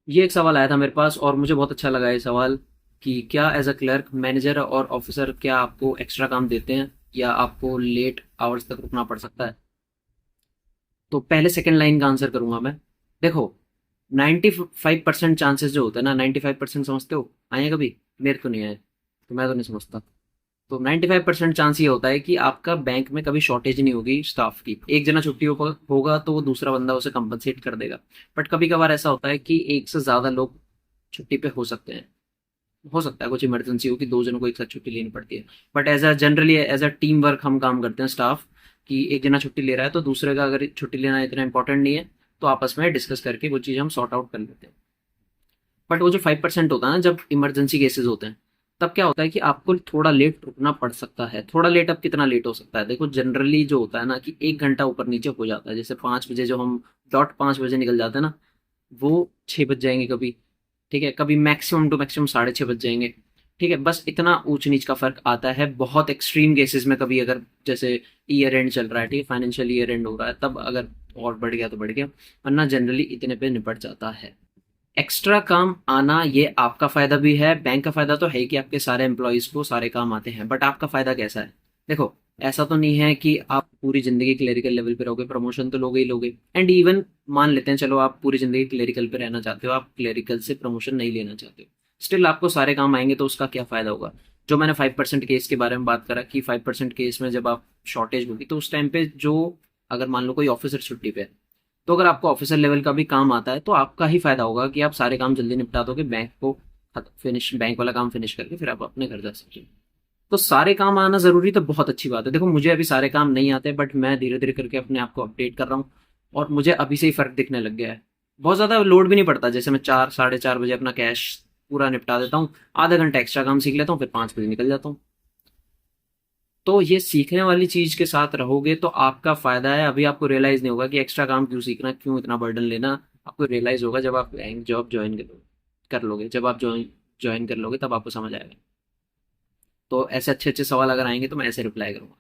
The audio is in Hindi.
ये एक सवाल आया था मेरे पास और मुझे बहुत अच्छा लगा ये सवाल कि क्या एज अ क्लर्क मैनेजर और ऑफिसर क्या आपको एक्स्ट्रा काम देते हैं या आपको लेट आवर्स तक रुकना पड़ सकता है। तो पहले सेकंड लाइन का आंसर करूंगा मैं। देखो, 95% चांसेस जो होते हैं ना, 95% समझते हो आए हैं कभी? मेरे तो नहीं आए, तो मैं तो नहीं समझता। तो 95% चांस ये होता है कि आपका बैंक में कभी शॉर्टेज नहीं होगी स्टाफ की। एक जना छुट्टी होगा तो वो दूसरा बंदा उसे कंपनसेट कर देगा। बट कभी कभार ऐसा होता है कि एक से ज्यादा लोग छुट्टी पे हो सकते हैं। हो सकता है कुछ इमरजेंसी हो कि दो जनों को एक साथ छुट्टी लेनी पड़ती है। But as a generally as a team work हम काम करते हैं स्टाफ, कि एक जना छुट्टी ले रहा है तो दूसरे का अगर छुट्टी लेना इतना इंपॉर्टेंट नहीं है तो आपस में डिस्कस करके वो चीज़ हम सॉर्ट आउट कर लेते हैं। बट वो जो 5% होता है ना, जब इमरजेंसी केसेस होते हैं, तब क्या होता है कि आपको थोड़ा लेट रुकना पड़ सकता है। थोड़ा लेट, अब कितना लेट हो सकता है? देखो, जनरली जो होता है ना कि 1 घंटा ऊपर नीचे हो जाता है। जैसे 5 बजे, जो हम डॉट 5 बजे निकल जाते हैं ना, वो 6 बज जाएंगे कभी। ठीक है, कभी मैक्सिमम टू मैक्सिमम 6:30 बज जाएंगे। ठीक है, बस इतना ऊंच नीच का फर्क आता है। बहुत एक्सट्रीम केसेस में कभी, अगर जैसे ईयर एंड चल रहा है, ठीक है, फाइनेंशियल ईयर एंड हो रहा है, तब अगर और बढ़ गया तो बढ़ गया, वरना जनरली इतने पे निपट जाता है। एक्स्ट्रा काम आना ये आपका फायदा भी है। बैंक का फायदा तो है ही कि आपके सारे एम्प्लॉयज को सारे काम आते हैं, बट आपका फायदा कैसा है? देखो, ऐसा तो नहीं है कि आप पूरी जिंदगी क्लेरिकल लेवल पे रहोगे, प्रमोशन तो लोगे ही लोगे। एंड इवन मान लेते हैं, चलो आप पूरी जिंदगी क्लेरिकल पे रहना चाहते हो, आप क्लेरिकल से प्रमोशन नहीं लेना चाहते हो, स्टिल आपको सारे काम आएंगे, तो उसका क्या फायदा होगा? जो मैंने 5% केस के बारे में बात करा कि 5% केस में जब आप शॉर्टेज होगी तो उस टाइम पे जो, अगर मान लो कोई ऑफिसर छुट्टी पे है, तो अगर आपको ऑफिसर लेवल का भी काम आता है तो आपका ही फायदा होगा कि आप सारे काम जल्दी निपटा दोगे, बैंक को फिनिश, बैंक वाला काम फिनिश करके फिर आप अपने घर जा सकते हो। तो सारे काम आना जरूरी तो बहुत अच्छी बात है। देखो, मुझे अभी सारे काम नहीं आते, बट मैं धीरे धीरे करके अपने आप को अपडेट कर रहा हूँ और मुझे अभी से ही फर्क दिखने लग गया है। बहुत ज्यादा लोड भी नहीं पड़ता। जैसे मैं 4 साढ़े 4 बजे अपना कैश पूरा निपटा देता हूँ, आधा घंटा एक्स्ट्रा काम सीख लेता हूँ, फिर 5 बजे निकल जाता हूँ। तो ये सीखने वाली चीज के साथ रहोगे तो आपका फायदा है। अभी आपको रियलाइज नहीं होगा कि एक्स्ट्रा काम क्यों सीखना, क्यों इतना बर्डन लेना। आपको रियलाइज होगा जब आप बैंक जॉब ज्वाइन कर लोगे, जब आप ज्वाइन कर लोगे तब आपको समझ आएगा। तो ऐसे अच्छे अच्छे सवाल अगर आएंगे तो मैं ऐसे रिप्लाई करूंगा।